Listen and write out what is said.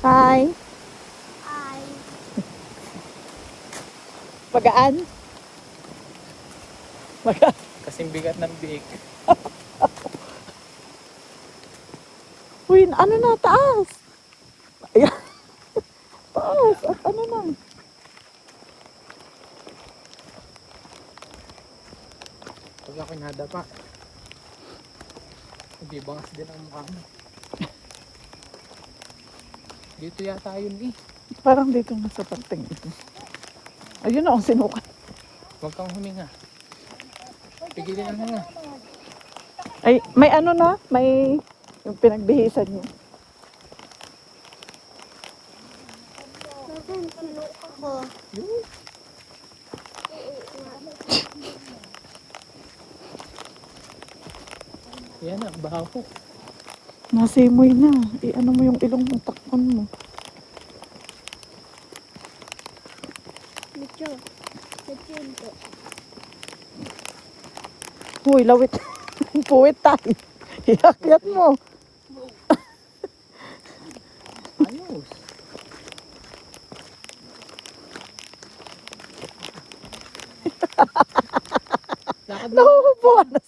Hi. Ay, Magaan? Magaan. Kasing bigat ng biik. Uy, ano na, taas. Ayan. Taas. At ano na. Pag ako nadapa, hindi bangas din ang mukha mo. Dito yata yun eh. Parang dito nga sa parteng ito. Ayun na, ang sinukat. Huwag kang huminga. Pigilin ang hinga. Ay, may ano na, may yung pinagbihisan niyo. nasan tulog ako. Yun. Yan na, baho. Nasimoy na. Ano mo yung ilong mo, takpan mo. Medyo. Medyo ito. Uy, lawit. Puwit tayo. Iakyat mo. Ayos. Lakad mo. Nahuhubuan na